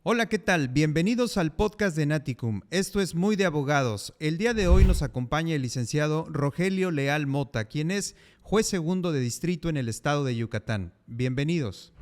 Hola, ¿qué tal? Bienvenidos al podcast de Naticum. Esto es Muy de Abogados. El día de hoy nos acompaña el licenciado Rogelio Leal Mota, quien es juez segundo de distrito en el estado de Yucatán. Bienvenidos.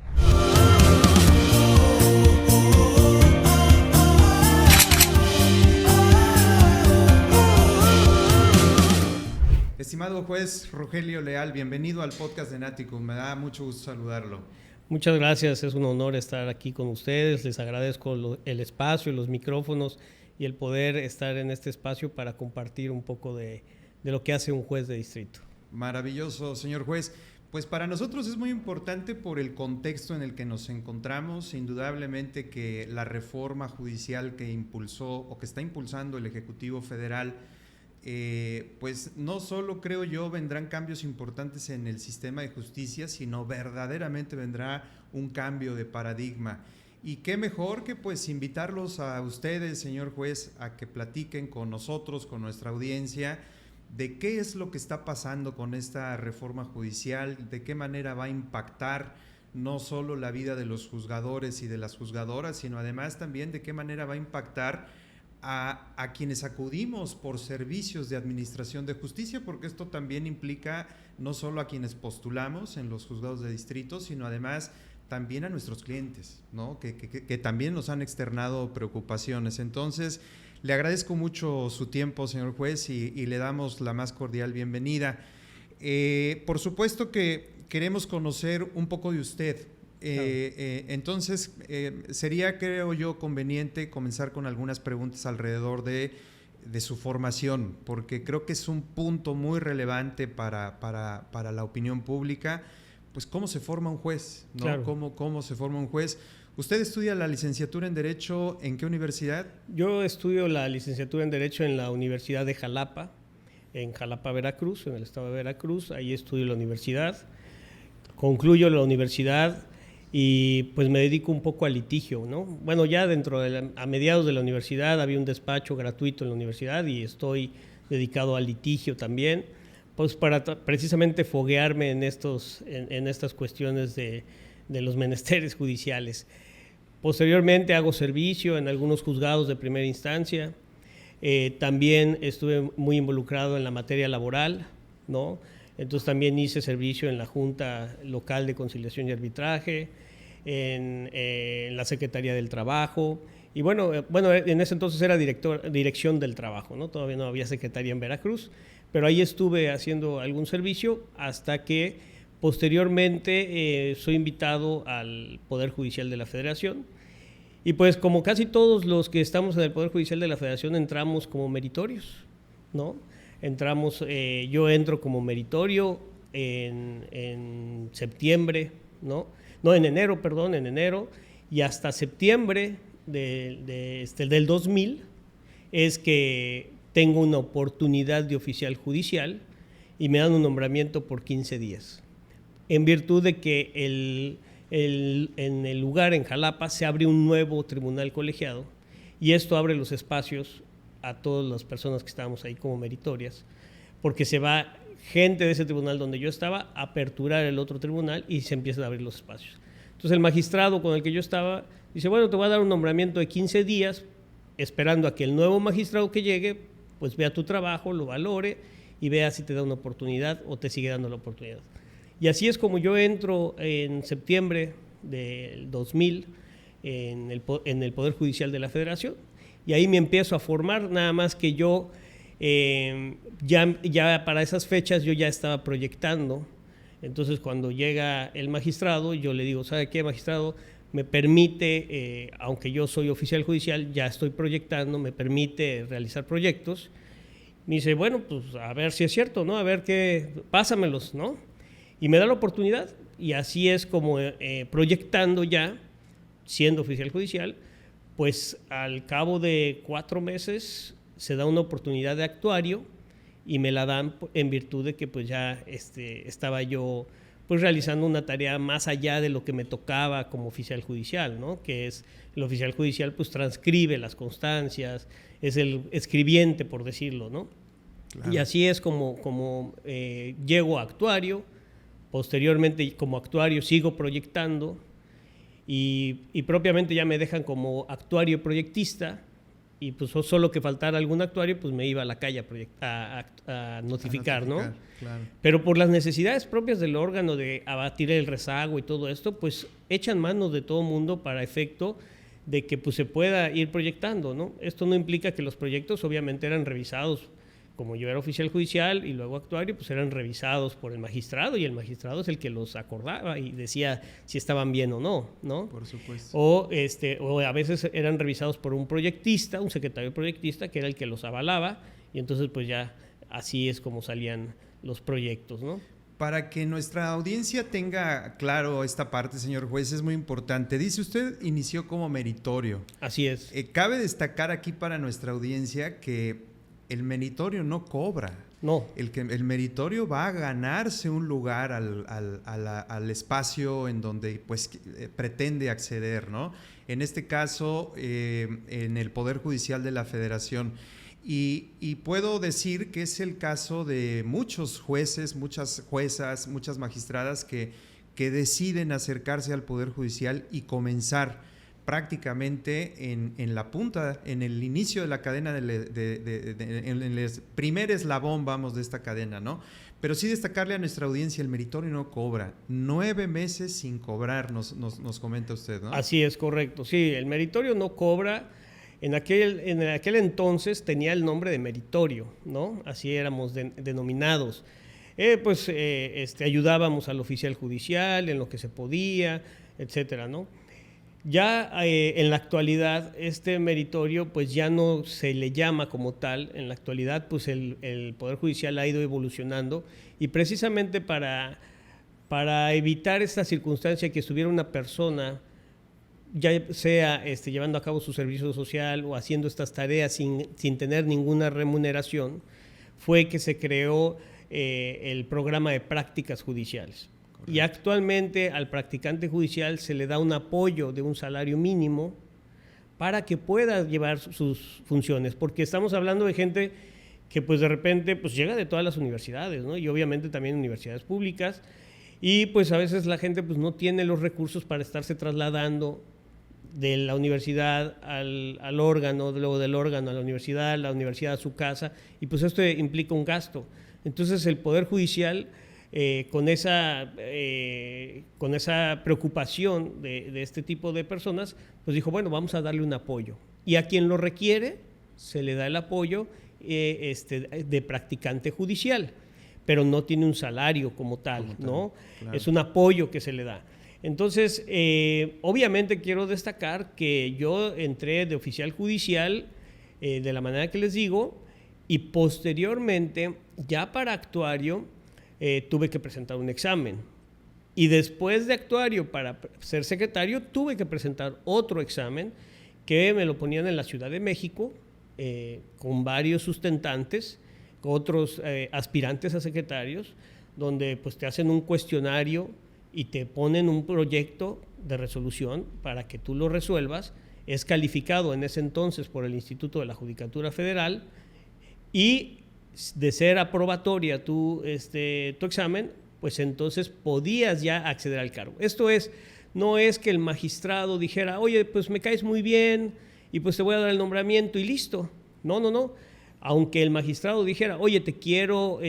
Estimado juez Rogelio Leal, bienvenido al podcast de Naticum. Me da mucho gusto saludarlo. Muchas gracias, es un honor estar aquí con ustedes. Les agradezco el espacio, los micrófonos y el poder estar en este espacio para compartir un poco de lo que hace un juez de distrito. Maravilloso, señor juez. Pues para nosotros es muy importante por el contexto en el que nos encontramos. Indudablemente que la reforma judicial que impulsó o que está impulsando el Ejecutivo Federal, pues no solo, creo yo, vendrán cambios importantes en el sistema de justicia, sino verdaderamente vendrá un cambio de paradigma. Y qué mejor que pues invitarlos a ustedes, señor juez, a que platiquen con nosotros, con nuestra audiencia, de qué es lo que está pasando con esta reforma judicial, de qué manera va a impactar no solo la vida de los juzgadores y de las juzgadoras, sino además también de qué manera va a impactar a quienes acudimos por servicios de administración de justicia, porque esto también implica no solo a quienes postulamos en los juzgados de distrito, sino además también a nuestros clientes, ¿no? que también nos han externado preocupaciones. Entonces, le agradezco mucho su tiempo, señor juez, y le damos la más cordial bienvenida. Por supuesto que queremos conocer un poco de usted. Entonces, sería, creo yo, conveniente comenzar con algunas preguntas alrededor de su formación, porque creo que es un punto muy relevante para la opinión pública. Pues, ¿cómo se forma un juez? ¿No? Claro. ¿Cómo se forma un juez? ¿Usted estudia la licenciatura en Derecho en qué universidad? Yo estudio la licenciatura en Derecho en la Universidad de Jalapa, en Jalapa, Veracruz, en el estado de Veracruz. Ahí estudio la universidad, concluyo la universidad y pues me dedico un poco al litigio, ¿no? Bueno, ya a mediados de la universidad había un despacho gratuito en la universidad y estoy dedicado al litigio también, pues para precisamente foguearme en estas cuestiones de los menesteres judiciales. Posteriormente hago servicio en algunos juzgados de primera instancia. También estuve muy involucrado en la materia laboral, ¿no? Entonces también hice servicio en la Junta Local de Conciliación y Arbitraje, en la Secretaría del Trabajo, y bueno, en ese entonces era Dirección del Trabajo, ¿no? Todavía no había secretaría en Veracruz, pero ahí estuve haciendo algún servicio hasta que posteriormente soy invitado al Poder Judicial de la Federación. Y pues como casi todos los que estamos en el Poder Judicial de la Federación entramos como meritorios, ¿no? Yo entro como meritorio en septiembre, ¿no? No, en enero, perdón, en enero, y hasta septiembre del 2000 es que tengo una oportunidad de oficial judicial y me dan un nombramiento por 15 días, en virtud de que en el lugar, en Jalapa, se abre un nuevo tribunal colegiado y esto abre los espacios a todas las personas que estábamos ahí como meritorias, porque se va gente de ese tribunal donde yo estaba a aperturar el otro tribunal y se empiezan a abrir los espacios. Entonces el magistrado con el que yo estaba dice, bueno, te voy a dar un nombramiento de 15 días, esperando a que el nuevo magistrado que llegue, pues vea tu trabajo, lo valore y vea si te da una oportunidad o te sigue dando la oportunidad. Y así es como yo entro en septiembre del 2000 en el Poder Judicial de la Federación y ahí me empiezo a formar, nada más que yo ya para esas fechas yo ya estaba proyectando. Entonces cuando llega el magistrado yo le digo, ¿sabe qué, magistrado? Me permite, aunque yo soy oficial judicial, ya estoy proyectando, me permite realizar proyectos. Me dice, bueno, pues a ver si es cierto, ¿no? A ver qué, pásamelos, ¿no? Y me da la oportunidad y así es como proyectando ya, siendo oficial judicial, pues al cabo de 4 meses se da una oportunidad de actuario y me la dan en virtud de que pues ya estaba yo pues realizando una tarea más allá de lo que me tocaba como oficial judicial, ¿no? Que es el oficial judicial pues transcribe las constancias, es el escribiente, por decirlo, ¿no? Claro. Y así es como llego a actuario. Posteriormente, como actuario, sigo proyectando y propiamente ya me dejan como actuario proyectista, y pues solo que faltara algún actuario, pues me iba a la calle a notificar, ¿no? Claro. Pero por las necesidades propias del órgano de abatir el rezago y todo esto, pues echan mano de todo mundo para efecto de que pues se pueda ir proyectando, ¿no? Esto no implica que los proyectos obviamente eran revisados, como yo era oficial judicial y luego actuario, pues eran revisados por el magistrado, y el magistrado es el que los acordaba y decía si estaban bien o no, ¿no? Por supuesto. O a veces eran revisados por un proyectista, un secretario proyectista, que era el que los avalaba, y entonces pues ya así es como salían los proyectos, ¿no? Para que nuestra audiencia tenga claro esta parte, señor juez, es muy importante. Dice usted, inició como meritorio. Así es. Cabe destacar aquí para nuestra audiencia que el meritorio no cobra. No. El meritorio va a ganarse un lugar al espacio en donde pues pretende acceder, ¿no? En este caso, en el Poder Judicial de la Federación. Y puedo decir que es el caso de muchos jueces, muchas juezas, muchas magistradas que deciden acercarse al Poder Judicial y comenzar prácticamente en la punta, en el inicio de la cadena, en el primer eslabón, vamos, de esta cadena, ¿no? Pero sí destacarle a nuestra audiencia, el meritorio no cobra. 9 meses sin cobrar, nos comenta usted, ¿no? Así es, correcto. Sí, el meritorio no cobra. En aquel entonces tenía el nombre de meritorio, ¿no? Así éramos denominados. Ayudábamos al oficial judicial en lo que se podía, etcétera, ¿no? Ya en la actualidad este meritorio pues ya no se le llama como tal. En la actualidad pues el Poder Judicial ha ido evolucionando, y precisamente para evitar esta circunstancia que estuviera una persona ya sea llevando a cabo su servicio social o haciendo estas tareas sin tener ninguna remuneración, fue que se creó el programa de prácticas judiciales. Correcto. Y actualmente al practicante judicial se le da un apoyo de un salario mínimo para que pueda llevar sus funciones, porque estamos hablando de gente que pues de repente pues llega de todas las universidades, ¿no? Y obviamente también universidades públicas, y pues a veces la gente pues no tiene los recursos para estarse trasladando de la universidad al órgano, luego del órgano a la universidad a su casa, y pues esto implica un gasto. Entonces el Poder Judicial, con esa preocupación de este tipo de personas, pues dijo, bueno, vamos a darle un apoyo. Y a quien lo requiere, se le da el apoyo de practicante judicial, pero no tiene un salario como tal, ¿no? Claro. Es un apoyo que se le da. Entonces, obviamente quiero destacar que yo entré de oficial judicial de la manera que les digo, y posteriormente, ya para actuario, tuve que presentar un examen. Y después de actuario, para ser secretario, tuve que presentar otro examen que me lo ponían en la Ciudad de México, con varios sustentantes, con otros aspirantes a secretarios, donde pues te hacen un cuestionario y te ponen un proyecto de resolución para que tú lo resuelvas. Es calificado en ese entonces por el Instituto de la Judicatura Federal, y de ser aprobatoria tu examen, pues entonces podías ya acceder al cargo. Esto es, no es que el magistrado dijera, oye, pues me caes muy bien y pues te voy a dar el nombramiento y listo. No, no, no. Aunque el magistrado dijera, oye, te quiero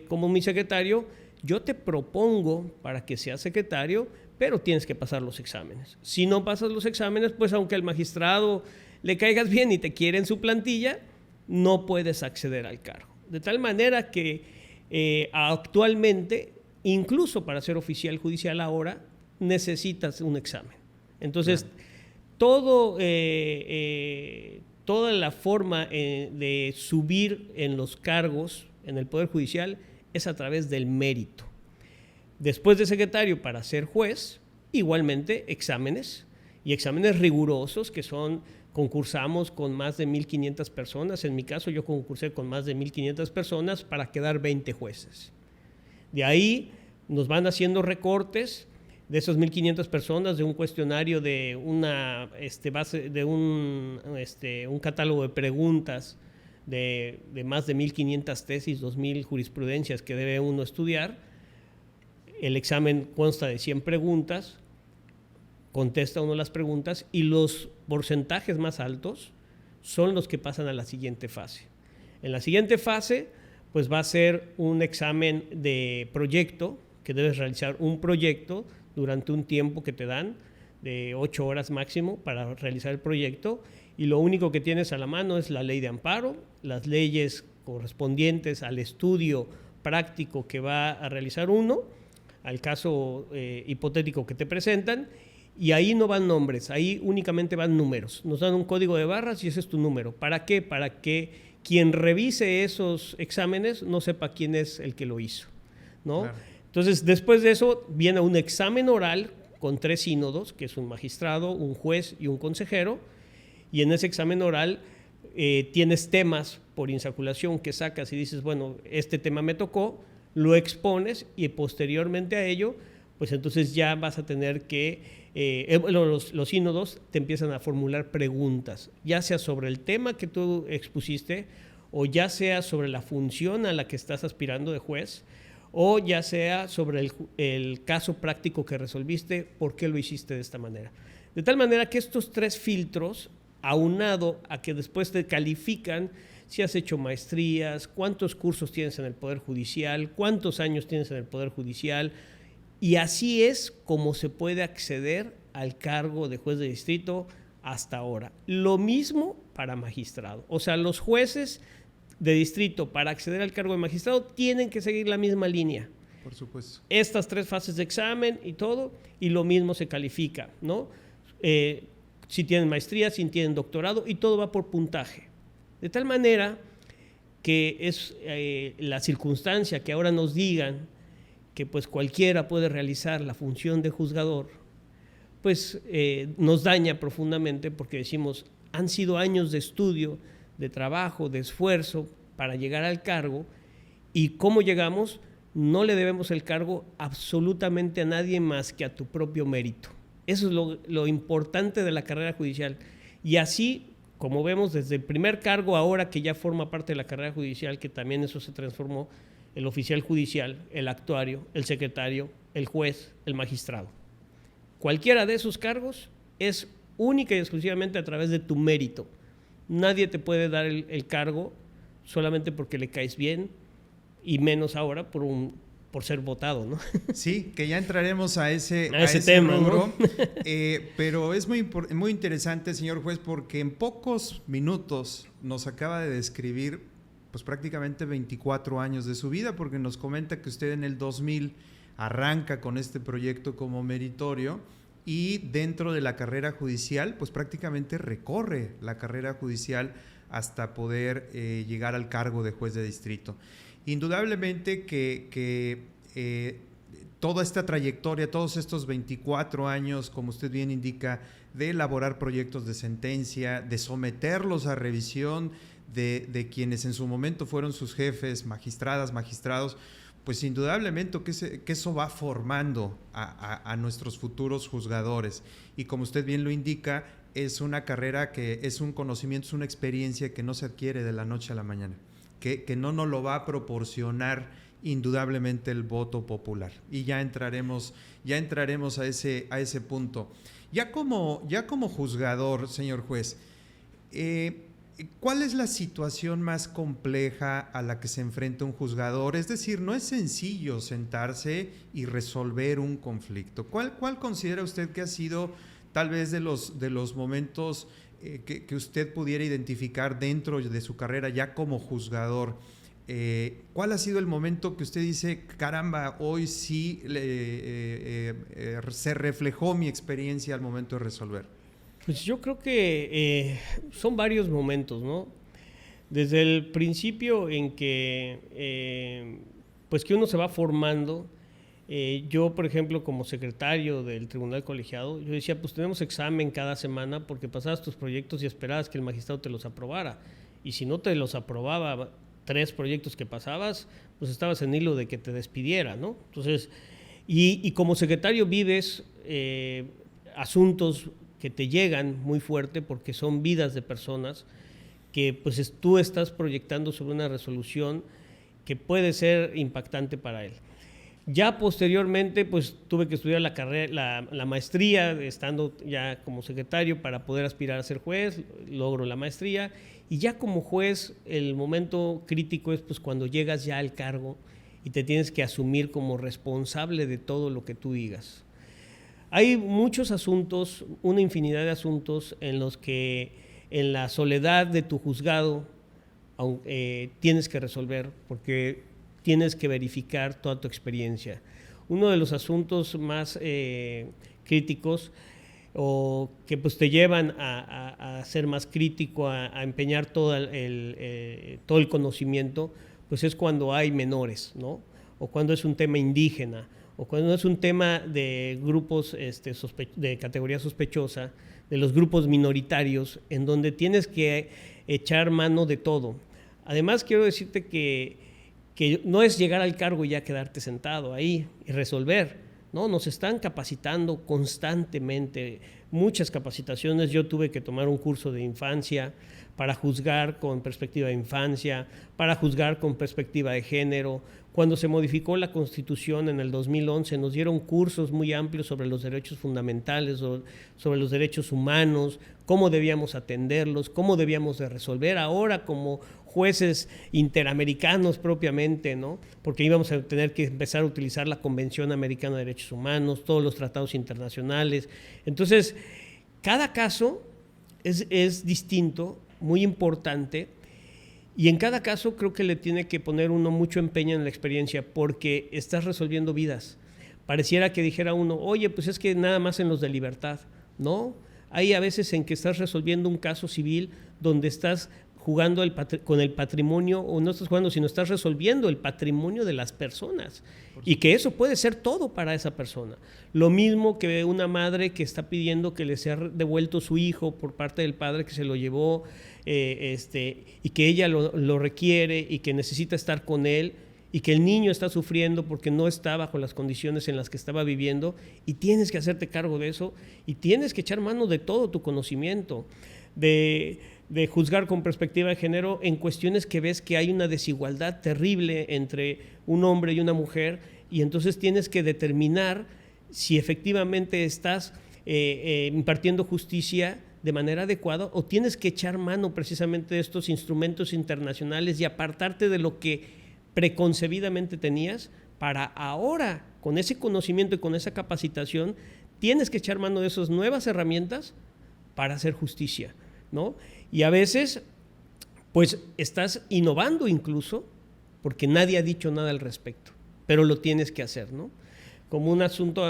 como mi secretario, yo te propongo para que seas secretario, pero tienes que pasar los exámenes. Si no pasas los exámenes, pues aunque al magistrado le caigas bien y te quiere en su plantilla, no puedes acceder al cargo. De tal manera que actualmente, incluso para ser oficial judicial ahora, necesitas un examen. Entonces, toda la forma de subir en los cargos en el Poder Judicial es a través del mérito. Después de secretario, para ser juez, igualmente exámenes, y exámenes rigurosos que concursamos con más de 1,500 personas. En mi caso, yo concursé con más de 1,500 personas para quedar 20 jueces. De ahí nos van haciendo recortes de esas 1,500 personas, de un cuestionario, de una base, de un catálogo de preguntas, de más de 1,500 tesis, 2,000 jurisprudencias que debe uno estudiar. El examen consta de 100 preguntas. contesta uno las preguntas y los porcentajes más altos son los que pasan a la siguiente fase. En la siguiente fase, pues va a ser un examen de proyecto, que debes realizar un proyecto durante un tiempo que te dan, de 8 horas máximo para realizar el proyecto, y lo único que tienes a la mano es la ley de amparo, las leyes correspondientes al estudio práctico que va a realizar uno, al caso hipotético que te presentan, y ahí no van nombres, ahí únicamente van números. Nos dan un código de barras y ese es tu número. ¿Para qué? Para que quien revise esos exámenes no sepa quién es el que lo hizo, ¿no? Claro. Entonces, después de eso viene un examen oral con 3 sínodos, que es un magistrado, un juez y un consejero, y en ese examen oral tienes temas por insaculación que sacas y dices, bueno, este tema me tocó, lo expones y posteriormente a ello, pues entonces ya vas a tener que, los sínodos te empiezan a formular preguntas, ya sea sobre el tema que tú expusiste o ya sea sobre la función a la que estás aspirando de juez o ya sea sobre el caso práctico que resolviste, por qué lo hiciste de esta manera. De tal manera que estos 3 filtros, aunado a que después te califican si has hecho maestrías, cuántos cursos tienes en el Poder Judicial, cuántos años tienes en el Poder Judicial, y así es como se puede acceder al cargo de juez de distrito hasta ahora. Lo mismo para magistrado. O sea, los jueces de distrito para acceder al cargo de magistrado tienen que seguir la misma línea. Por supuesto. Estas 3 fases de examen y todo, y lo mismo se califica, ¿no? Si tienen maestría, si tienen doctorado, y todo va por puntaje. De tal manera que es la circunstancia que ahora nos digan que pues cualquiera puede realizar la función de juzgador, pues nos daña profundamente porque decimos, han sido años de estudio, de trabajo, de esfuerzo para llegar al cargo, y ¿cómo llegamos? No le debemos el cargo absolutamente a nadie más que a tu propio mérito. Eso es lo importante de la carrera judicial. Y así, como vemos desde el primer cargo, ahora que ya forma parte de la carrera judicial, que también eso se transformó, el oficial judicial, el actuario, el secretario, el juez, el magistrado. Cualquiera de esos cargos es única y exclusivamente a través de tu mérito. Nadie te puede dar el cargo solamente porque le caes bien, y menos ahora por ser votado, ¿no? Sí, que ya entraremos a ese tema, rubro, ¿no? Pero es muy interesante, señor juez, porque en pocos minutos nos acaba de describir pues prácticamente 24 años de su vida, porque nos comenta que usted en el 2000 arranca con este proyecto como meritorio y dentro de la carrera judicial pues prácticamente recorre la carrera judicial hasta poder llegar al cargo de juez de distrito. Indudablemente que toda esta trayectoria, todos estos 24 años, como usted bien indica, de elaborar proyectos de sentencia, de someterlos a revisión de quienes en su momento fueron sus jefes, magistradas, magistrados, pues indudablemente que eso va formando a nuestros futuros juzgadores. Y como usted bien lo indica, es una carrera que es un conocimiento, es una experiencia que no se adquiere de la noche a la mañana, que no nos lo va a proporcionar indudablemente el voto popular. Y ya entraremos a ese punto. Ya como juzgador, señor juez, ¿cuál es la situación más compleja a la que se enfrenta un juzgador? Es decir, no es sencillo sentarse y resolver un conflicto. ¿Cuál considera usted que ha sido tal vez de los momentos que usted pudiera identificar dentro de su carrera ya como juzgador? ¿Cuál ha sido el momento que usted dice, caramba, hoy sí se reflejó mi experiencia al momento de resolver? Pues yo creo que son varios momentos, ¿no? Desde el principio en que, pues que uno se va formando. Yo, por ejemplo, como secretario del Tribunal Colegiado, yo decía, pues tenemos examen cada semana porque pasabas tus proyectos y esperabas que el magistrado te los aprobara. Y si no te los aprobaba 3 proyectos que pasabas, pues estabas en hilo de que te despidiera, ¿no? Entonces, y como secretario vives asuntos que te llegan muy fuerte porque son vidas de personas que pues tú estás proyectando sobre una resolución que puede ser impactante para él. Ya posteriormente, pues tuve que estudiar la carrera, la maestría, estando ya como secretario para poder aspirar a ser juez, logro la maestría, y ya como juez el momento crítico es pues cuando llegas ya al cargo y te tienes que asumir como responsable de todo lo que tú digas. Hay muchos asuntos, una infinidad de asuntos en los que en la soledad de tu juzgado tienes que resolver, porque tienes que verificar toda tu experiencia. Uno de los asuntos más críticos o que pues te llevan a ser más crítico, a empeñar todo el conocimiento, pues es cuando hay menores, ¿no? O cuando es un tema indígena, o cuando es un tema de grupos de categoría sospechosa, de los grupos minoritarios, en donde tienes que echar mano de todo. Además, quiero decirte que no es llegar al cargo y ya quedarte sentado ahí y resolver, ¿no? Nos están capacitando constantemente, muchas capacitaciones. Yo tuve que tomar un curso de infancia para juzgar con perspectiva de infancia, para juzgar con perspectiva de género. Cuando se modificó la Constitución en el 2011, nos dieron cursos muy amplios sobre los derechos fundamentales, sobre los derechos humanos, cómo debíamos atenderlos, cómo debíamos de resolver. Ahora, como jueces interamericanos propiamente, ¿no? Porque íbamos a tener que empezar a utilizar la Convención Americana de Derechos Humanos, todos los tratados internacionales. Entonces, cada caso es distinto, muy importante, y en cada caso creo que le tiene que poner uno mucho empeño en la experiencia, porque estás resolviendo vidas. Pareciera que dijera uno, oye, pues es que nada más en los de libertad. No, hay a veces en que estás resolviendo un caso civil donde estás jugando con el patrimonio, o no estás jugando, sino estás resolviendo el patrimonio de las personas, y que eso puede ser todo para esa persona. Lo mismo que una madre que está pidiendo que le sea devuelto su hijo por parte del padre que se lo llevó, y que ella lo requiere y que necesita estar con él, y que el niño está sufriendo porque no está bajo las condiciones en las que estaba viviendo, y tienes que hacerte cargo de eso, y tienes que echar mano de todo tu conocimiento, de juzgar con perspectiva de género en cuestiones que ves que hay una desigualdad terrible entre un hombre y una mujer, y entonces tienes que determinar si efectivamente estás impartiendo justicia de manera adecuada, o tienes que echar mano precisamente de estos instrumentos internacionales y apartarte de lo que preconcebidamente tenías, para ahora, con ese conocimiento y con esa capacitación, tienes que echar mano de esas nuevas herramientas para hacer justicia, ¿no? Y a veces, pues estás innovando incluso, porque nadie ha dicho nada al respecto, pero lo tienes que hacer, ¿no? Como un asunto,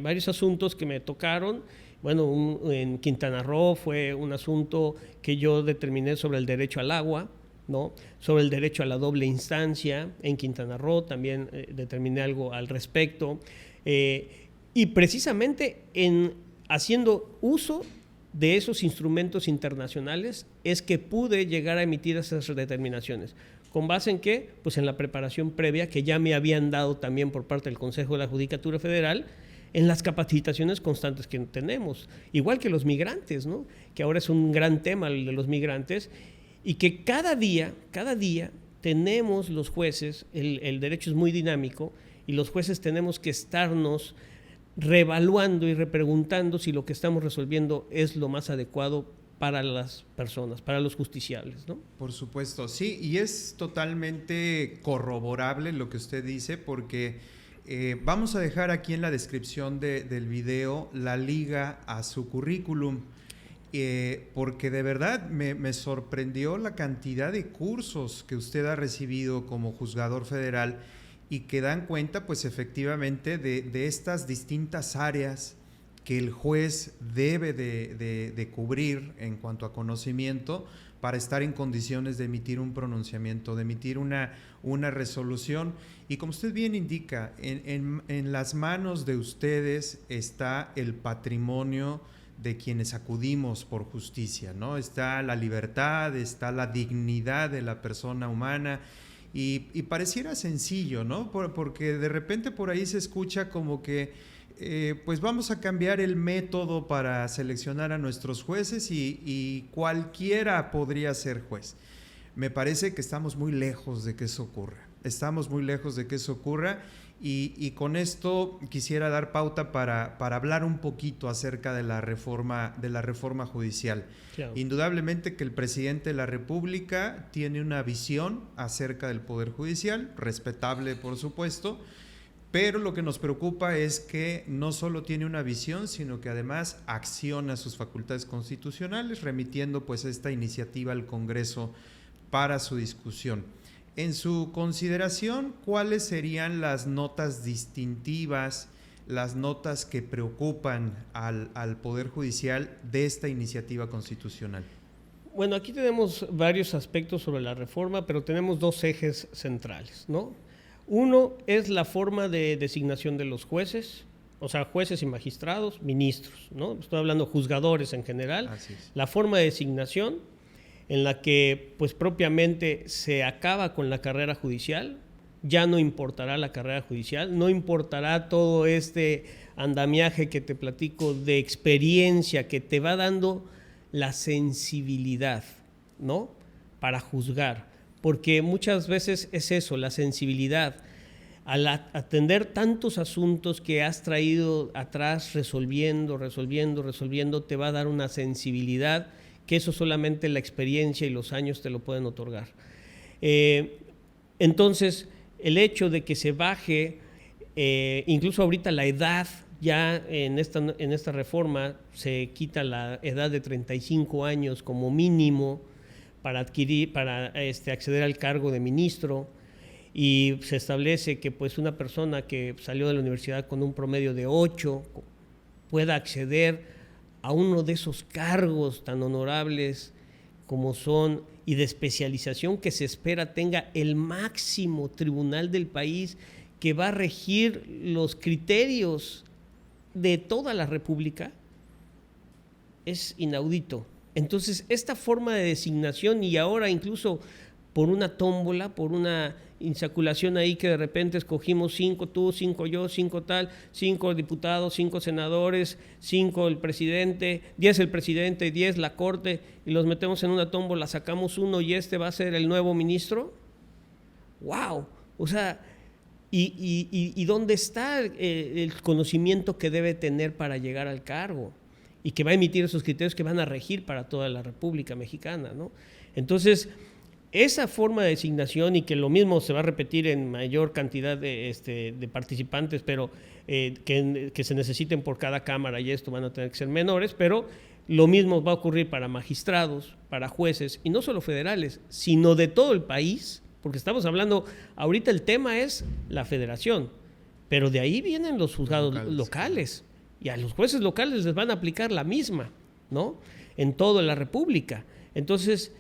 varios asuntos que me tocaron. Bueno, en Quintana Roo fue un asunto que yo determiné sobre el derecho al agua, ¿no? Sobre el derecho a la doble instancia. En Quintana Roo también determiné algo al respecto. Y precisamente en haciendo uso de esos instrumentos internacionales es que pude llegar a emitir esas determinaciones. ¿Con base en qué? Pues en la preparación previa que ya me habían dado también por parte del Consejo de la Judicatura Federal, en las capacitaciones constantes que tenemos, igual que los migrantes, ¿no? Que ahora es un gran tema el de los migrantes, y que cada día tenemos los jueces, el derecho es muy dinámico, y los jueces tenemos que estarnos reevaluando y repreguntando si lo que estamos resolviendo es lo más adecuado para las personas, para los justiciables, ¿no? Por supuesto, sí, y es totalmente corroborable lo que usted dice, porque vamos a dejar aquí en la descripción del video la liga a su currículum, porque de verdad me sorprendió la cantidad de cursos que usted ha recibido como juzgador federal, y que dan cuenta, pues efectivamente, de estas distintas áreas que el juez debe de cubrir en cuanto a conocimiento para estar en condiciones de emitir un pronunciamiento, de emitir una resolución. Y como usted bien indica, en las manos de ustedes está el patrimonio de quienes acudimos por justicia, ¿no? Está la libertad, está la dignidad de la persona humana. Y pareciera sencillo, ¿no? Porque de repente por ahí se escucha como que pues vamos a cambiar el método para seleccionar a nuestros jueces y cualquiera podría ser juez. Me parece que estamos muy lejos de que eso ocurra. Estamos muy lejos de que eso ocurra, Y con esto quisiera dar pauta para hablar un poquito acerca de la reforma judicial. Claro. Indudablemente que el presidente de la República tiene una visión acerca del Poder Judicial, respetable por supuesto, pero lo que nos preocupa es que no solo tiene una visión, sino que además acciona sus facultades constitucionales, remitiendo pues esta iniciativa al Congreso para su discusión. En su consideración, ¿cuáles serían las notas distintivas, las notas que preocupan al Poder Judicial de esta iniciativa constitucional? Bueno, aquí tenemos varios aspectos sobre la reforma, pero tenemos dos ejes centrales, ¿no? Uno es la forma de designación de los jueces, o sea, jueces y magistrados, ministros, ¿no? Estoy hablando juzgadores en general. Así es. La forma de designación, en la que pues propiamente se acaba con la carrera judicial, ya no importará la carrera judicial, no importará todo este andamiaje que te platico de experiencia que te va dando la sensibilidad, ¿no? Para juzgar, porque muchas veces es eso, la sensibilidad. Al atender tantos asuntos que has traído atrás resolviendo, te va a dar una sensibilidad que eso solamente la experiencia y los años te lo pueden otorgar. Entonces, el hecho de que se baje, incluso ahorita la edad, ya en esta reforma se quita la edad de 35 años como mínimo para acceder al cargo de ministro, y se establece que pues una persona que salió de la universidad con un promedio de 8 pueda acceder a uno de esos cargos tan honorables como son y de especialización que se espera tenga el máximo tribunal del país, que va a regir los criterios de toda la República, es inaudito. Entonces, esta forma de designación, y ahora incluso por una tómbola, por una insaculación ahí que de repente escogimos 5 tú, 5 yo, 5 tal, 5 diputados, 5 senadores, 5 el presidente, 10 el presidente, 10 la Corte, y los metemos en una tómbola, sacamos uno y este va a ser el nuevo ministro. ¡Wow! O sea, ¿y dónde está el conocimiento que debe tener para llegar al cargo? Y que va a emitir esos criterios que van a regir para toda la República Mexicana, ¿no? Entonces, esa forma de designación, y que lo mismo se va a repetir en mayor cantidad de participantes, pero que se necesiten por cada cámara, y esto van a tener que ser menores, pero lo mismo va a ocurrir para magistrados, para jueces, y no solo federales, sino de todo el país, porque estamos hablando, ahorita el tema es la federación, pero de ahí vienen los juzgados locales, y a los jueces locales les van a aplicar la misma, ¿no? En toda la República. Entonces,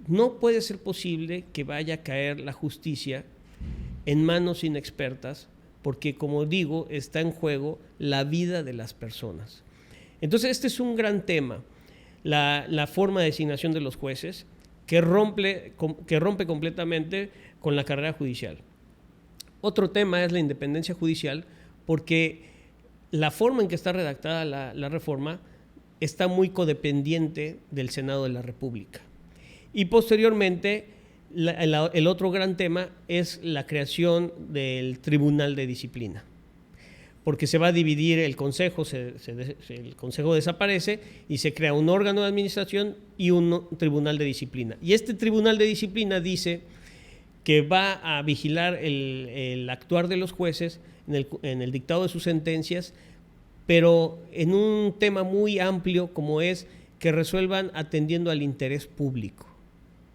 no puede ser posible que vaya a caer la justicia en manos inexpertas, porque, como digo, está en juego la vida de las personas. Entonces, este es un gran tema, la forma de designación de los jueces, que rompe completamente con la carrera judicial. Otro tema es la independencia judicial, porque la forma en que está redactada la reforma está muy codependiente del Senado de la República. Y posteriormente, el otro gran tema es la creación del Tribunal de Disciplina, porque se va a dividir el Consejo, el Consejo desaparece y se crea un órgano de administración y un Tribunal de Disciplina. Y este Tribunal de Disciplina dice que va a vigilar el actuar de los jueces en el dictado de sus sentencias, pero en un tema muy amplio como es que resuelvan atendiendo al interés público,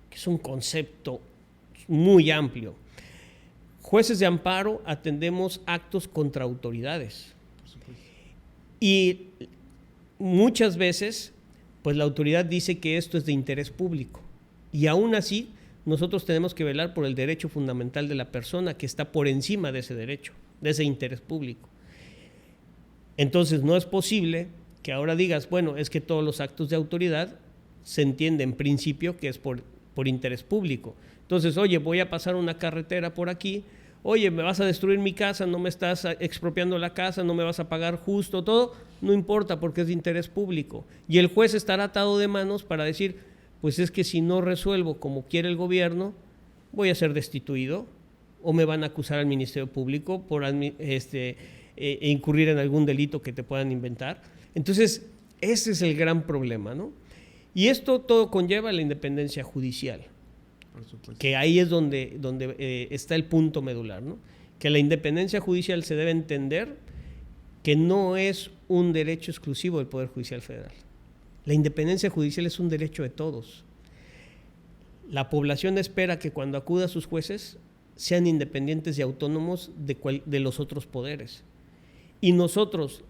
que es un concepto muy amplio. Jueces de amparo atendemos actos contra autoridades. Y muchas veces, pues la autoridad dice que esto es de interés público. Y aún así, nosotros tenemos que velar por el derecho fundamental de la persona, que está por encima de ese derecho, de ese interés público. Entonces, no es posible que ahora digas, bueno, es que todos los actos de autoridad se entiende en principio que es por interés público. Entonces, oye, voy a pasar una carretera por aquí, oye, me vas a destruir mi casa, no me estás expropiando la casa, no me vas a pagar justo, todo, no importa porque es de interés público. Y el juez estará atado de manos para decir, pues es que si no resuelvo como quiere el gobierno, voy a ser destituido, o me van a acusar al Ministerio Público por incurrir en algún delito que te puedan inventar. Entonces, ese es el gran problema, ¿no? Y esto todo conlleva la independencia judicial, por supuesto, que ahí es donde está el punto medular, ¿no? Que la independencia judicial se debe entender que no es un derecho exclusivo del Poder Judicial Federal. La independencia judicial es un derecho de todos. La población espera que cuando acuda a sus jueces sean independientes y autónomos de los otros poderes. Y nosotros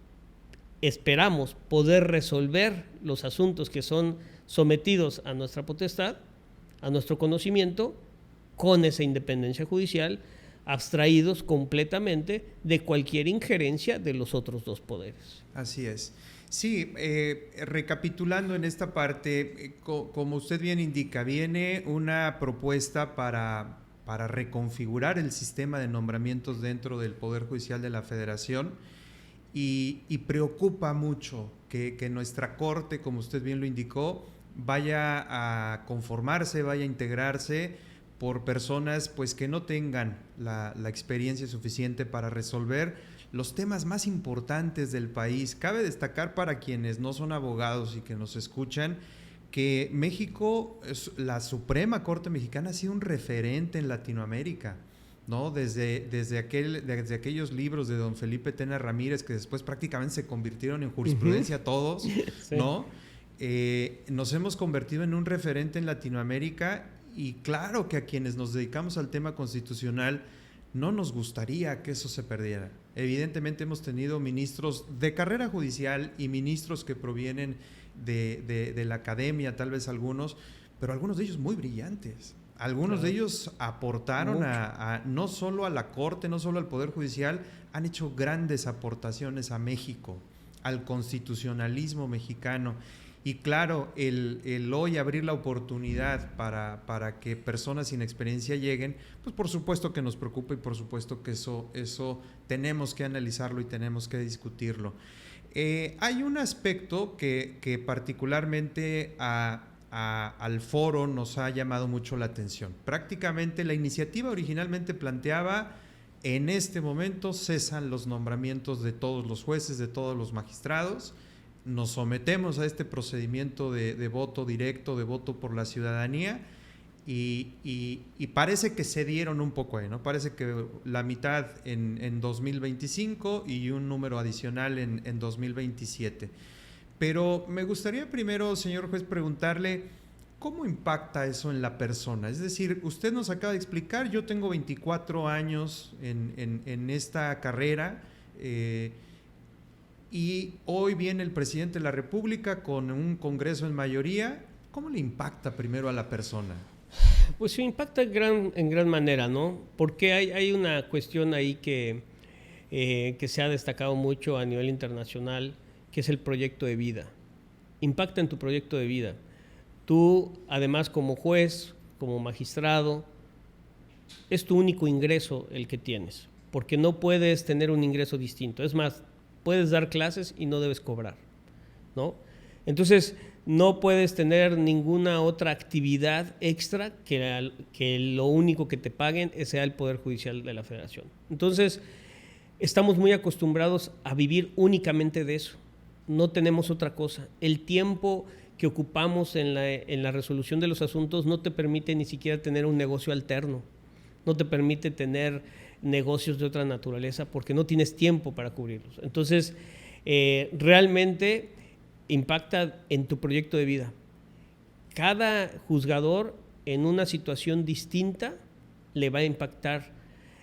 esperamos poder resolver los asuntos que son sometidos a nuestra potestad, a nuestro conocimiento, con esa independencia judicial, abstraídos completamente de cualquier injerencia de los otros dos poderes. Así es. Sí, recapitulando en esta parte, como usted bien indica, viene una propuesta para reconfigurar el sistema de nombramientos dentro del Poder Judicial de la Federación y preocupa mucho que nuestra Corte, como usted bien lo indicó, vaya a conformarse, vaya a integrarse por personas pues que no tengan la experiencia suficiente para resolver los temas más importantes del país. Cabe destacar para quienes no son abogados y que nos escuchan que México, la Suprema Corte Mexicana ha sido un referente en Latinoamérica, ¿no? Desde aquellos libros de don Felipe Tena Ramírez, que después prácticamente se convirtieron en jurisprudencia todos, sí. ¿No? Nos hemos convertido en un referente en Latinoamérica y claro que a quienes nos dedicamos al tema constitucional no nos gustaría que eso se perdiera. Evidentemente hemos tenido ministros de carrera judicial y ministros que provienen de la academia, tal vez algunos, pero algunos de ellos muy brillantes. Algunos de ellos aportaron no solo a la Corte, no solo al Poder Judicial, han hecho grandes aportaciones a México, al constitucionalismo mexicano. Y claro, el hoy abrir la oportunidad para que personas sin experiencia lleguen, pues por supuesto que nos preocupa y por supuesto que eso tenemos que analizarlo y tenemos que discutirlo. Hay un aspecto que particularmente al foro nos ha llamado mucho la atención. Prácticamente la iniciativa originalmente planteaba: en este momento cesan los nombramientos de todos los jueces, de todos los magistrados, nos sometemos a este procedimiento de voto directo, de voto por la ciudadanía y parece que se dieron un poco ahí, ¿no? Parece que la mitad en 2025 y un número adicional en 2027. Pero me gustaría primero, señor juez, preguntarle ¿cómo impacta eso en la persona? Es decir, usted nos acaba de explicar, yo tengo 24 años en esta carrera, y hoy viene el presidente de la República con un Congreso en mayoría. ¿Cómo le impacta primero a la persona? Pues sí, impacta en gran manera, ¿no? Porque hay una cuestión ahí que se ha destacado mucho a nivel internacional, que es el proyecto de vida. Impacta en tu proyecto de vida. Tú, además, como juez, como magistrado, es tu único ingreso el que tienes, porque no puedes tener un ingreso distinto. Es más, puedes dar clases y no debes cobrar, ¿no? Entonces, no puedes tener ninguna otra actividad extra que lo único que te paguen sea el Poder Judicial de la Federación. Entonces, estamos muy acostumbrados a vivir únicamente de eso. No tenemos otra cosa. El tiempo que ocupamos en la resolución de los asuntos no te permite ni siquiera tener un negocio alterno, no te permite tener negocios de otra naturaleza porque no tienes tiempo para cubrirlos. Entonces, realmente impacta en tu proyecto de vida. Cada juzgador en una situación distinta le va a impactar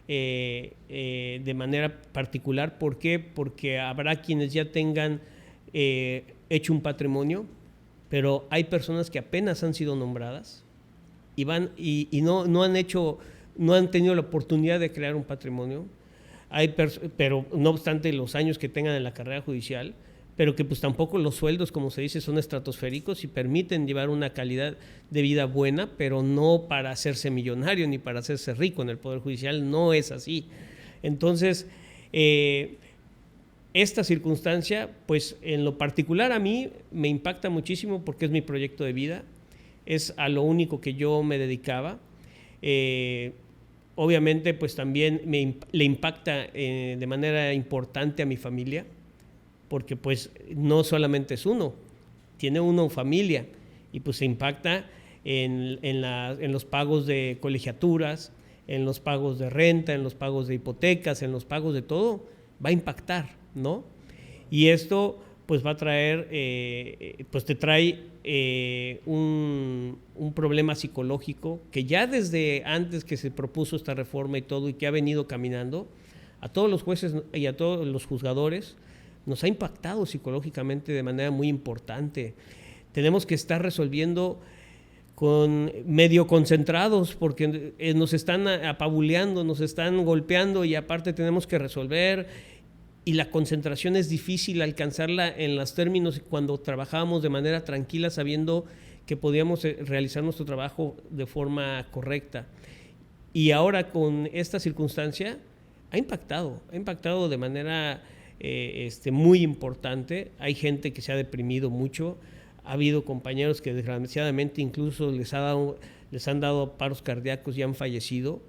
de manera particular. ¿Por qué? Porque habrá quienes ya tengan hecho un patrimonio, pero hay personas que apenas han sido nombradas y no han tenido la oportunidad de crear un patrimonio, pero no obstante los años que tengan en la carrera judicial, pero que pues tampoco los sueldos, como se dice, son estratosféricos y permiten llevar una calidad de vida buena, pero no para hacerse millonario ni para hacerse rico en el Poder Judicial, no es así. Entonces, esta circunstancia, pues en lo particular a mí me impacta muchísimo porque es mi proyecto de vida, es a lo único que yo me dedicaba. obviamente pues también le impacta de manera importante a mi familia, porque pues no solamente es uno, tiene uno familia y pues se impacta en los pagos de colegiaturas, en los pagos de renta, en los pagos de hipotecas, en los pagos de todo, va a impactar, ¿no? Y esto pues va a traer, pues te trae un problema psicológico que ya desde antes que se propuso esta reforma y todo, y que ha venido caminando, a todos los jueces y a todos los juzgadores nos ha impactado psicológicamente de manera muy importante. Tenemos que estar resolviendo con medio concentrados porque nos están apabuleando, nos están golpeando y aparte tenemos que resolver, y la concentración es difícil alcanzarla en los términos cuando trabajábamos de manera tranquila sabiendo que podíamos realizar nuestro trabajo de forma correcta. Y ahora con esta circunstancia ha impactado de manera muy importante. Hay gente que se ha deprimido mucho. Ha habido compañeros que desgraciadamente incluso les han dado paros cardíacos y han fallecido.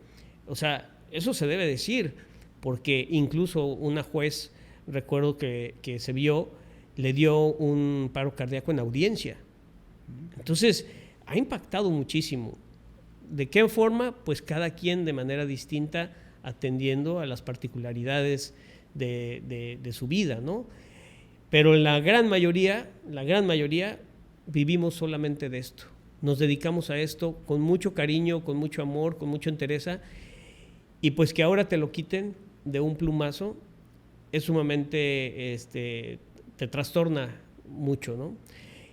O sea, eso se debe decir, porque incluso una juez, recuerdo que se vio, le dio un paro cardíaco en audiencia. Entonces, ha impactado muchísimo. ¿De qué forma? Pues cada quien de manera distinta, atendiendo a las particularidades de su vida, ¿no? Pero la gran mayoría vivimos solamente de esto. Nos dedicamos a esto con mucho cariño, con mucho amor, con mucha entereza, y pues que ahora te lo quiten de un plumazo es sumamente, te trastorna mucho, ¿no?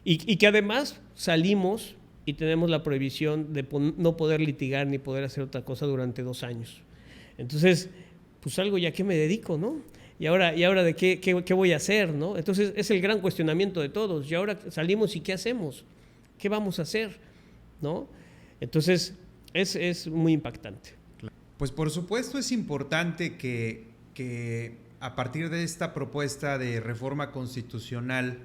Y que además salimos y tenemos la prohibición de no poder litigar ni poder hacer otra cosa durante 2 años. Entonces, pues algo, ¿ya qué me dedico, no? ¿Y ahora de qué voy a hacer, no? Entonces es el gran cuestionamiento de todos. Y ahora salimos y ¿qué hacemos? ¿Qué vamos a hacer? ¿No? Entonces es muy impactante. Pues por supuesto es importante que a partir de esta propuesta de reforma constitucional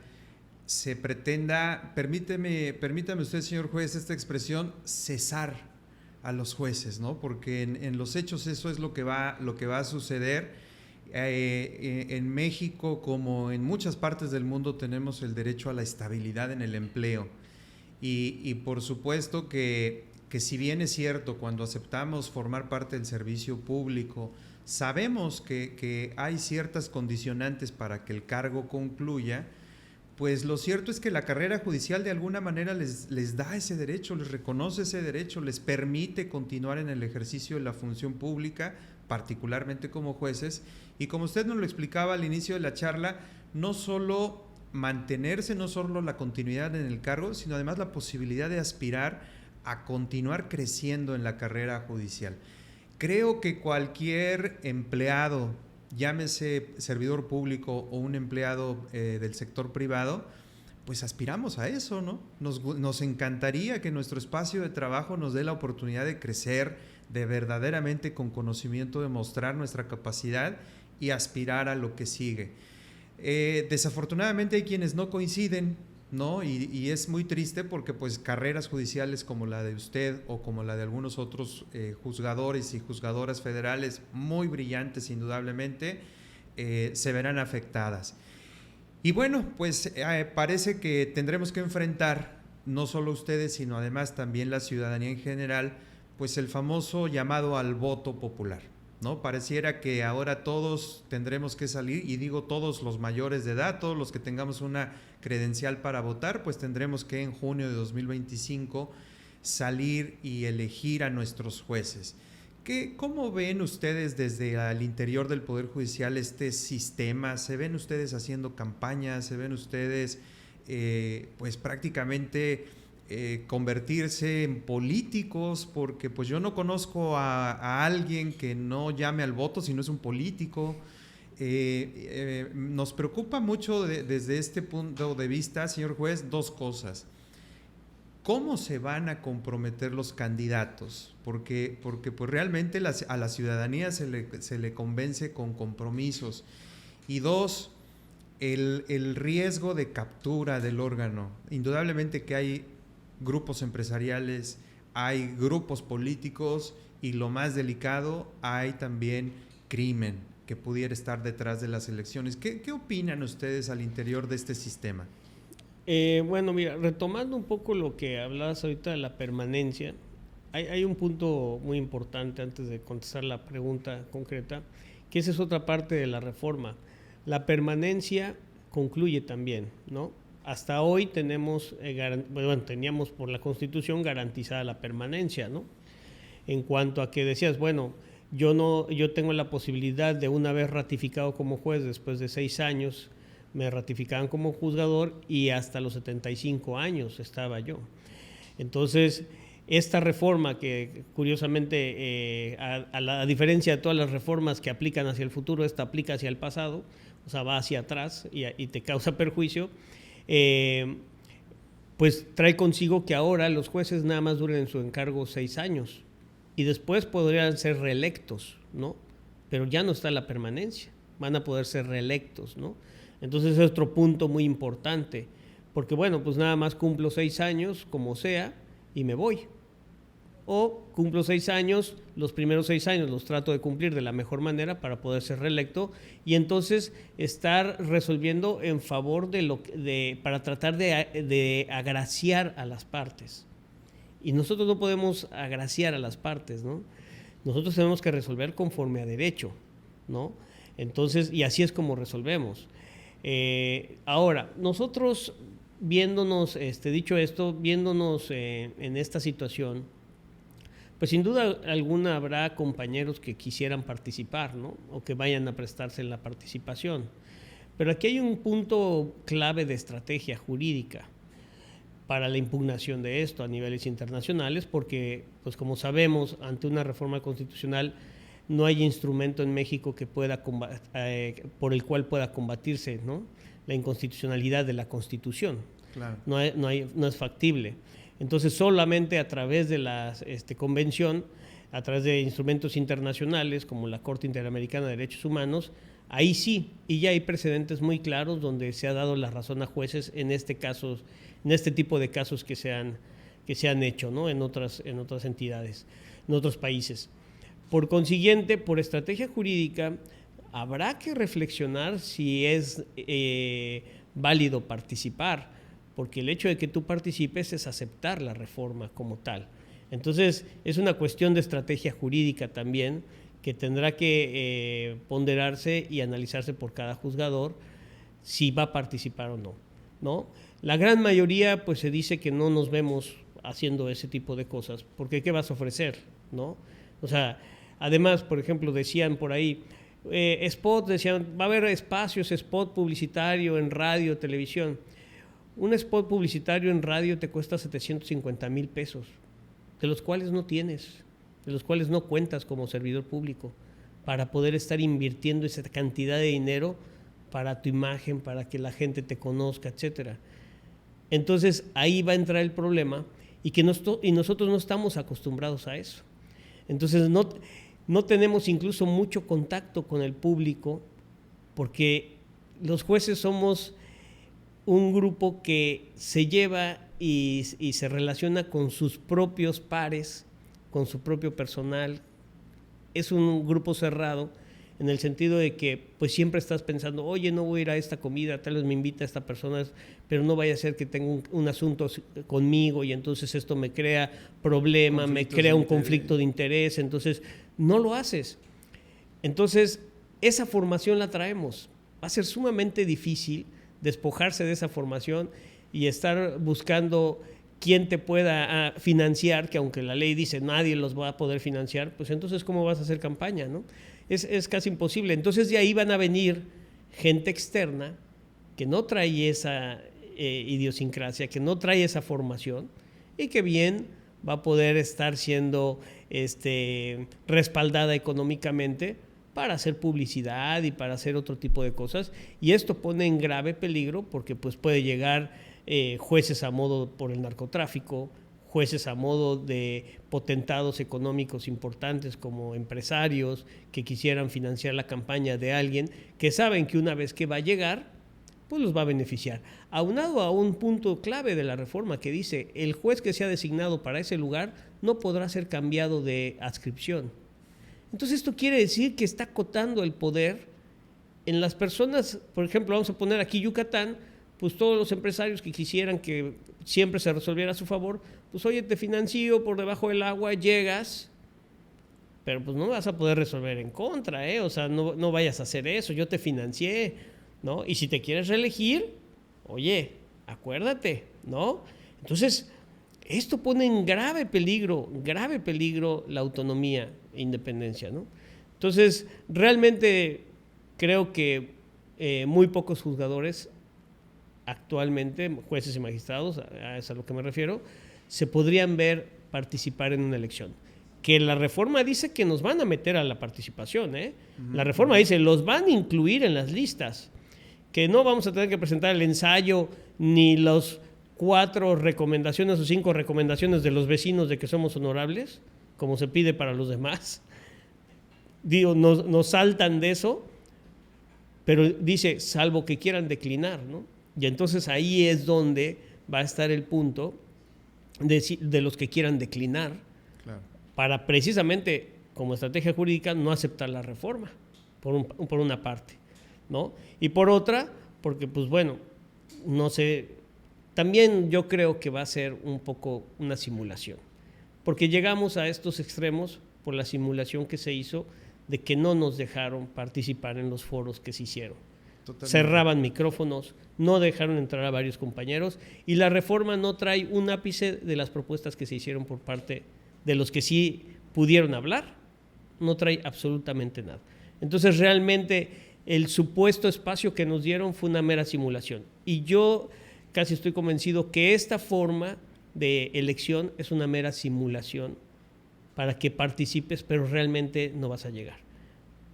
se pretenda, permítame usted, señor juez, esta expresión, cesar a los jueces, ¿no? Porque en los hechos eso es lo que va a suceder. En México, como en muchas partes del mundo, tenemos el derecho a la estabilidad en el empleo y por supuesto que si bien es cierto, cuando aceptamos formar parte del servicio público, sabemos que hay ciertas condicionantes para que el cargo concluya, pues lo cierto es que la carrera judicial de alguna manera les da ese derecho, les reconoce ese derecho, les permite continuar en el ejercicio de la función pública, particularmente como jueces, y como usted nos lo explicaba al inicio de la charla, no solo mantenerse, no solo la continuidad en el cargo, sino además la posibilidad de aspirar a continuar creciendo en la carrera judicial. Creo que cualquier empleado, llámese servidor público o un empleado del sector privado, pues aspiramos a eso, ¿no? Nos encantaría que nuestro espacio de trabajo nos dé la oportunidad de crecer, de verdaderamente con conocimiento demostrar nuestra capacidad y aspirar a lo que sigue. Desafortunadamente hay quienes no coinciden, ¿no? Y es muy triste porque pues carreras judiciales como la de usted o como la de algunos otros juzgadores y juzgadoras federales muy brillantes indudablemente se verán afectadas. Y bueno, pues parece que tendremos que enfrentar, no solo ustedes, sino además también la ciudadanía en general, pues el famoso llamado al voto popular, ¿no? Pareciera que ahora todos tendremos que salir, y digo todos los mayores de edad, todos los que tengamos una credencial para votar, pues tendremos que en junio de 2025 salir y elegir a nuestros jueces. ¿Cómo ven ustedes desde el interior del Poder Judicial este sistema? ¿Se ven ustedes haciendo campañas? ¿Se ven ustedes pues prácticamente convertirse en políticos? Porque pues yo no conozco a alguien que no llame al voto si no es un político. Nos preocupa mucho desde este punto de vista, señor juez, 2 cosas. ¿Cómo se van a comprometer los candidatos? Porque pues realmente a la ciudadanía se le convence con compromisos. Y 2, el riesgo de captura del órgano. Indudablemente que hay grupos empresariales, hay grupos políticos y lo más delicado, hay también crimen que pudiera estar detrás de las elecciones. ¿Qué opinan ustedes al interior de este sistema? Bueno, mira, retomando un poco lo que hablabas ahorita de la permanencia, hay un punto muy importante antes de contestar la pregunta concreta, que esa es otra parte de la reforma. La permanencia concluye también, ¿no? Hasta hoy teníamos por la Constitución garantizada la permanencia, ¿no? En cuanto a que decías, bueno, yo tengo la posibilidad de, una vez ratificado como juez, después de 6 años, me ratificaban como juzgador y hasta los 75 años estaba yo. Entonces, esta reforma que curiosamente, a diferencia de todas las reformas que aplican hacia el futuro, esta aplica hacia el pasado, o sea, va hacia atrás y te causa perjuicio, pues trae consigo que ahora los jueces nada más duren en su encargo 6 años y después podrían ser reelectos, ¿no? Pero ya no está la permanencia, van a poder ser reelectos, ¿no? Entonces es otro punto muy importante, porque bueno, pues nada más cumplo 6 años, como sea, y me voy. O cumplo 6 años, los primeros 6 años los trato de cumplir de la mejor manera para poder ser reelecto y entonces estar resolviendo en favor para tratar de agraciar a las partes. Y nosotros no podemos agraciar a las partes, ¿no? Nosotros tenemos que resolver conforme a derecho, ¿no? Entonces, y así es como resolvemos. Ahora, nosotros viéndonos, dicho esto, viéndonos en esta situación, pues sin duda alguna habrá compañeros que quisieran participar, ¿no? O que vayan a prestarse en la participación. Pero aquí hay un punto clave de estrategia jurídica para la impugnación de esto a niveles internacionales, porque, pues como sabemos, ante una reforma constitucional no hay instrumento en México que pueda por el cual pueda combatirse, ¿no?, la inconstitucionalidad de la Constitución. Claro. No es factible. Entonces, solamente a través de la convención, a través de instrumentos internacionales como la Corte Interamericana de Derechos Humanos, ahí sí, y ya hay precedentes muy claros donde se ha dado la razón a jueces en este tipo de casos que se han hecho, ¿no?, en otras entidades, en otros países. Por consiguiente, por estrategia jurídica, habrá que reflexionar si es válido participar, porque el hecho de que tú participes es aceptar la reforma como tal. Entonces, es una cuestión de estrategia jurídica también que tendrá que ponderarse y analizarse por cada juzgador si va a participar o no, ¿no? La gran mayoría, pues se dice que no nos vemos haciendo ese tipo de cosas, porque ¿qué vas a ofrecer?, ¿no? O sea, además, por ejemplo, decían por ahí, decían, va a haber espacios, spot publicitario en radio, televisión. Un spot publicitario en radio te cuesta 750,000 pesos, de los cuales no tienes, de los cuales no cuentas como servidor público, para poder estar invirtiendo esa cantidad de dinero para tu imagen, para que la gente te conozca, etcétera. Entonces, ahí va a entrar el problema y nosotros no estamos acostumbrados a eso. Entonces, no tenemos incluso mucho contacto con el público porque los jueces somos un grupo que se lleva y se relaciona con sus propios pares, con su propio personal. Es un grupo cerrado en el sentido de que pues siempre estás pensando, oye, no voy a ir a esta comida, tal vez me invita a esta persona, pero no vaya a ser que tenga un asunto conmigo y entonces esto me crea problema, me crea un conflicto de interés, entonces no lo haces. Entonces, esa formación la traemos. Va a ser sumamente difícil despojarse de esa formación y estar buscando quién te pueda financiar, que aunque la ley dice nadie los va a poder financiar, pues entonces ¿cómo vas a hacer campaña, no? Es casi imposible. Entonces de ahí van a venir gente externa que no trae esa idiosincrasia, que no trae esa formación y que bien va a poder estar siendo respaldada económicamente para hacer publicidad y para hacer otro tipo de cosas. Y esto pone en grave peligro porque pues puede llegar jueces a modo por el narcotráfico, jueces a modo de potentados económicos importantes como empresarios que quisieran financiar la campaña de alguien, que saben que una vez que va a llegar, pues los va a beneficiar. Aunado a un punto clave de la reforma que dice, el juez que sea designado para ese lugar no podrá ser cambiado de adscripción. Entonces esto quiere decir que está acotando el poder en las personas. Por ejemplo, vamos a poner aquí Yucatán, pues todos los empresarios que quisieran que siempre se resolviera a su favor, pues oye, te financio por debajo del agua, llegas, pero pues no vas a poder resolver en contra, o sea, no vayas a hacer eso, yo te financié, ¿no? Y si te quieres reelegir, oye, acuérdate, ¿no? Entonces, esto pone en grave peligro la autonomía e independencia, ¿no? Entonces, realmente creo que muy pocos juzgadores actualmente, jueces y magistrados, a eso es a lo que me refiero, se podrían ver participar en una elección. Que la reforma dice que nos van a meter a la participación, La reforma dice, los van a incluir en las listas, que no vamos a tener que presentar el ensayo ni los 4 recomendaciones o 5 recomendaciones de los vecinos de que somos honorables, como se pide para los demás. Digo, nos saltan de eso, pero dice, salvo que quieran declinar, ¿no? Y entonces ahí es donde va a estar el punto de los que quieran declinar, claro, para precisamente, como estrategia jurídica, no aceptar la reforma, por una parte, ¿no? Y por otra, porque pues bueno, no sé, también yo creo que va a ser un poco una simulación, porque llegamos a estos extremos por la simulación que se hizo de que no nos dejaron participar en los foros que se hicieron. Totalmente. Cerraban micrófonos, no dejaron entrar a varios compañeros, y la reforma no trae un ápice de las propuestas que se hicieron por parte de los que sí pudieron hablar, no trae absolutamente nada. Entonces realmente el supuesto espacio que nos dieron fue una mera simulación, y yo casi estoy convencido que esta forma de elección es una mera simulación para que participes, pero realmente no vas a llegar,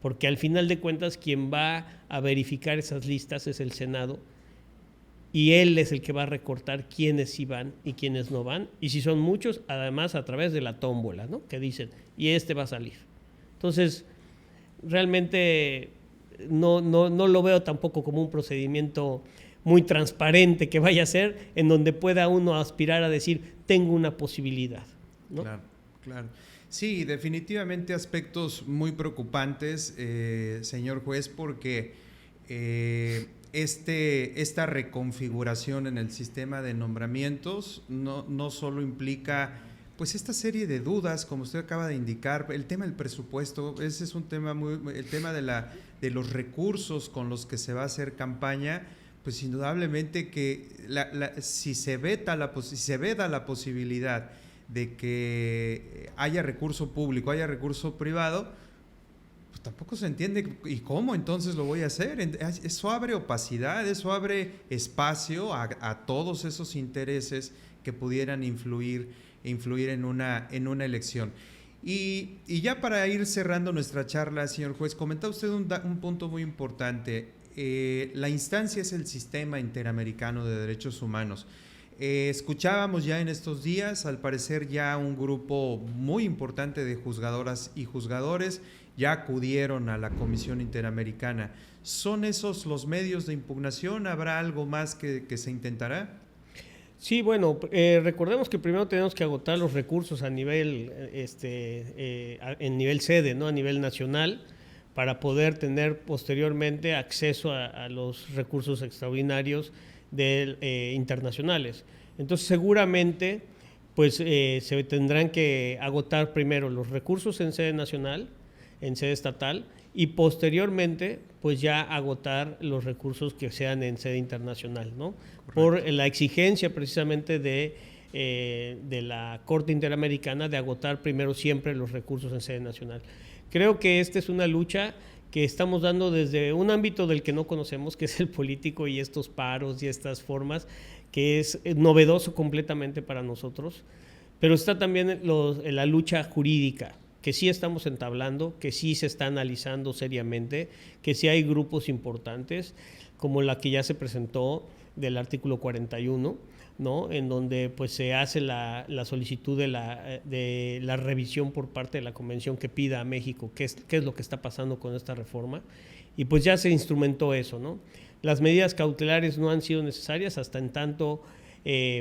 porque al final de cuentas quien va a verificar esas listas es el Senado, y él es el que va a recortar quiénes sí van y quiénes no van, y si son muchos, además a través de la tómbola, ¿no? Que dicen, y este va a salir. Entonces, realmente no lo veo tampoco como un procedimiento muy transparente que vaya a ser, en donde pueda uno aspirar a decir, tengo una posibilidad, ¿no? Claro, claro. Sí, definitivamente aspectos muy preocupantes, señor juez, porque esta reconfiguración en el sistema de nombramientos no solo implica pues esta serie de dudas, como usted acaba de indicar, el tema del presupuesto, ese es un tema el tema de los recursos con los que se va a hacer campaña, pues indudablemente que si se veda la posibilidad de que haya recurso público, haya recurso privado, pues tampoco se entiende y cómo entonces lo voy a hacer. Eso abre opacidad, eso abre espacio a todos esos intereses que pudieran influir en una elección. Y ya para ir cerrando nuestra charla, señor juez, comentaba usted un punto muy importante. La instancia es el Sistema Interamericano de Derechos Humanos. Escuchábamos ya en estos días, al parecer ya un grupo muy importante de juzgadoras y juzgadores ya acudieron a la Comisión Interamericana. ¿Son esos los medios de impugnación? ¿Habrá algo más que se intentará? Sí, bueno, recordemos que primero tenemos que agotar los recursos a nivel, en nivel sede, ¿no? A nivel nacional, para poder tener posteriormente acceso a los recursos extraordinarios internacionales. Entonces seguramente pues se tendrán que agotar primero los recursos en sede nacional, en sede estatal, y posteriormente pues ya agotar los recursos que sean en sede internacional, ¿no? Correcto. Por la exigencia precisamente de la Corte Interamericana de agotar primero siempre los recursos en sede nacional. Creo que esta es una lucha que estamos dando desde un ámbito del que no conocemos, que es el político, y estos paros y estas formas, que es novedoso completamente para nosotros, pero está también la lucha jurídica, que sí estamos entablando, que sí se está analizando seriamente, que sí hay grupos importantes, como la que ya se presentó del artículo 41, ¿no? En donde pues se hace la solicitud de la revisión por parte de la Convención que pida a México qué es lo que está pasando con esta reforma, y pues ya se instrumentó eso, ¿no? Las medidas cautelares no han sido necesarias hasta en tanto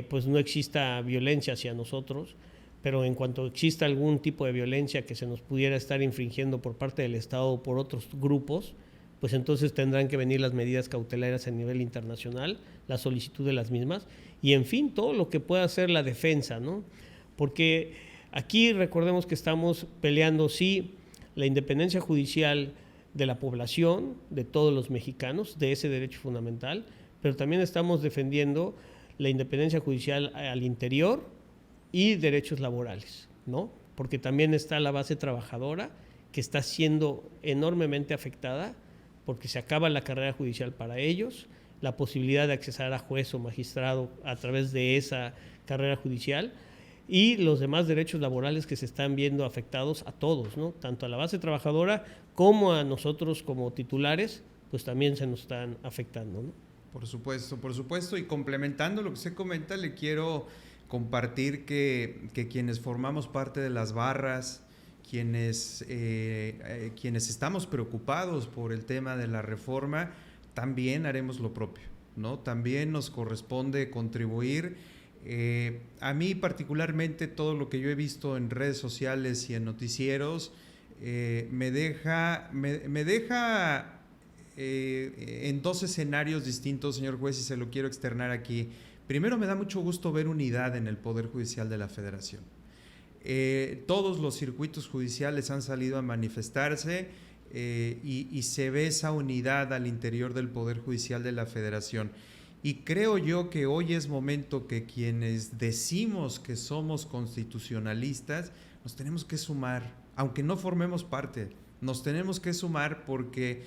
pues no exista violencia hacia nosotros, pero en cuanto exista algún tipo de violencia que se nos pudiera estar infringiendo por parte del Estado o por otros grupos, pues entonces tendrán que venir las medidas cautelares a nivel internacional, la solicitud de las mismas, y en fin, todo lo que pueda hacer la defensa, ¿no? Porque aquí recordemos que estamos peleando, sí, la independencia judicial de la población, de todos los mexicanos, de ese derecho fundamental, pero también estamos defendiendo la independencia judicial al interior y derechos laborales, ¿no? Porque también está la base trabajadora que está siendo enormemente afectada porque se acaba la carrera judicial para ellos, la posibilidad de accesar a juez o magistrado a través de esa carrera judicial y los demás derechos laborales que se están viendo afectados a todos, ¿no? Tanto a la base trabajadora como a nosotros como titulares, pues también se nos están afectando, ¿no? Por supuesto, y complementando lo que usted comenta, le quiero compartir que quienes formamos parte de las barras, quienes estamos preocupados por el tema de la reforma, también haremos lo propio, ¿no? También nos corresponde contribuir. A mí particularmente todo lo que yo he visto en redes sociales y en noticieros me deja en dos escenarios distintos, señor juez, y se lo quiero externar aquí. Primero, me da mucho gusto ver unidad en el Poder Judicial de la Federación. Todos los circuitos judiciales han salido a manifestarse y se ve esa unidad al interior del Poder Judicial de la Federación. Y creo yo que hoy es momento que quienes decimos que somos constitucionalistas nos tenemos que sumar, aunque no formemos parte, nos tenemos que sumar porque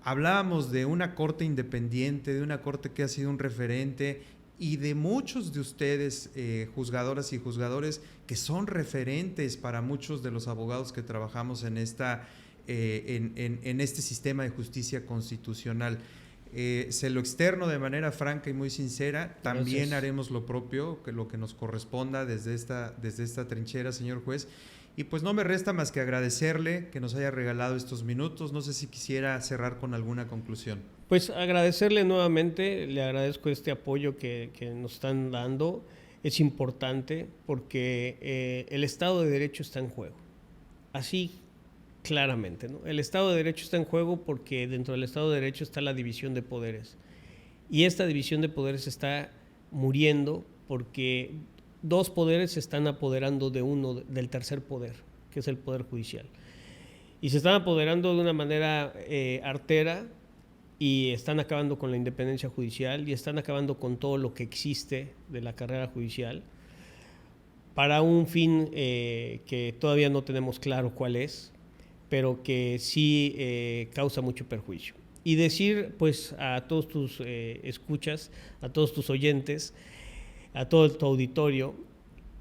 hablábamos de una corte independiente, de una corte que ha sido un referente y de muchos de ustedes, juzgadoras y juzgadores, que son referentes para muchos de los abogados que trabajamos en este sistema de justicia constitucional. Se lo externo de manera franca y muy sincera. También Gracias. haremos lo propio, lo que nos corresponda desde esta trinchera, señor juez. Y pues no me resta más que agradecerle que nos haya regalado estos minutos. No sé si quisiera cerrar con alguna conclusión. Pues agradecerle nuevamente, le agradezco este apoyo que nos están dando. Es importante porque el Estado de Derecho está en juego. Así claramente, ¿no? El Estado de Derecho está en juego porque dentro del Estado de Derecho está la división de poderes. Y esta división de poderes está muriendo porque dos poderes se están apoderando del tercer poder, que es el Poder Judicial. Y se están apoderando de una manera artera y están acabando con la independencia judicial y están acabando con todo lo que existe de la carrera judicial para un fin que todavía no tenemos claro cuál es, pero que sí causa mucho perjuicio. Y decir pues a todos tus escuchas, a todos tus oyentes, a todo tu auditorio,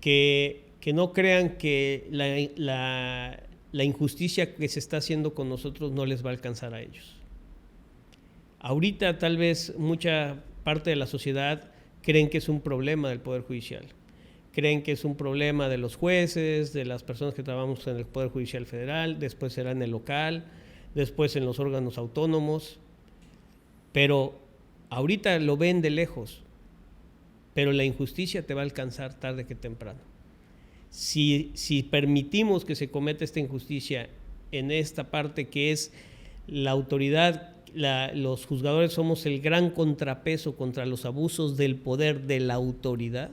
que no crean que la injusticia que se está haciendo con nosotros no les va a alcanzar a ellos. Ahorita tal vez mucha parte de la sociedad creen que es un problema del Poder Judicial, creen que es un problema de los jueces, de las personas que trabajamos en el Poder Judicial Federal, después será en el local, después en los órganos autónomos, pero ahorita lo ven de lejos. Pero la injusticia te va a alcanzar tarde que temprano. Si permitimos que se cometa esta injusticia en esta parte que es la autoridad, los juzgadores somos el gran contrapeso contra los abusos del poder de la autoridad,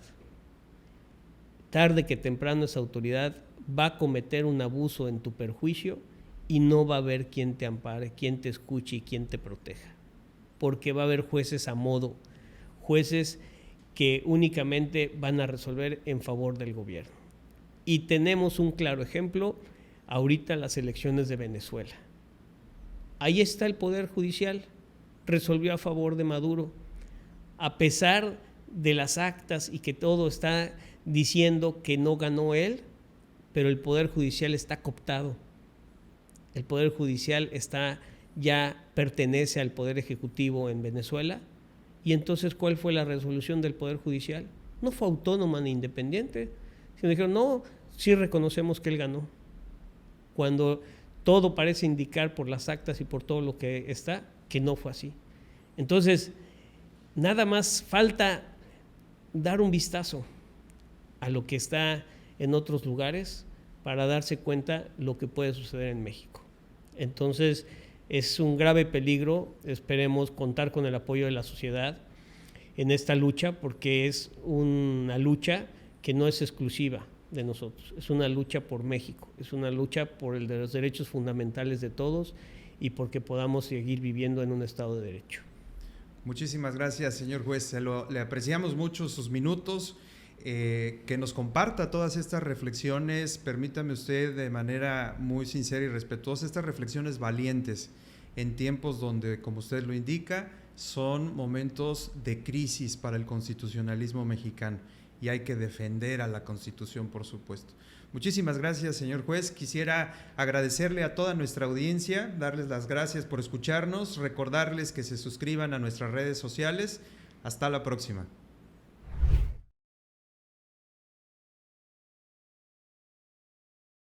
tarde que temprano esa autoridad va a cometer un abuso en tu perjuicio y no va a haber quien te ampare, quien te escuche y quien te proteja. Porque va a haber jueces a modo, jueces que únicamente van a resolver en favor del gobierno. Y tenemos un claro ejemplo ahorita en las elecciones de Venezuela. Ahí está el Poder Judicial, resolvió a favor de Maduro, a pesar de las actas y que todo está diciendo que no ganó él, pero el Poder Judicial está cooptado. El Poder Judicial ya pertenece al Poder Ejecutivo en Venezuela. Y entonces, ¿cuál fue la resolución del Poder Judicial? No fue autónoma ni independiente, sino dijeron, no, sí reconocemos que él ganó. Cuando todo parece indicar por las actas y por todo lo que está, que no fue así. Entonces, nada más falta dar un vistazo a lo que está en otros lugares para darse cuenta lo que puede suceder en México. Entonces, es un grave peligro. Esperemos contar con el apoyo de la sociedad en esta lucha, porque es una lucha que no es exclusiva de nosotros, es una lucha por México, es una lucha por los derechos fundamentales de todos y porque podamos seguir viviendo en un Estado de Derecho. Muchísimas gracias, señor juez. Le apreciamos mucho sus minutos, que nos comparta todas estas reflexiones. Permítame usted, de manera muy sincera y respetuosa, estas reflexiones valientes en tiempos donde, como usted lo indica, son momentos de crisis para el constitucionalismo mexicano y hay que defender a la Constitución, por supuesto. Muchísimas gracias, señor juez. Quisiera agradecerle a toda nuestra audiencia, darles las gracias por escucharnos, recordarles que se suscriban a nuestras redes sociales. Hasta la próxima.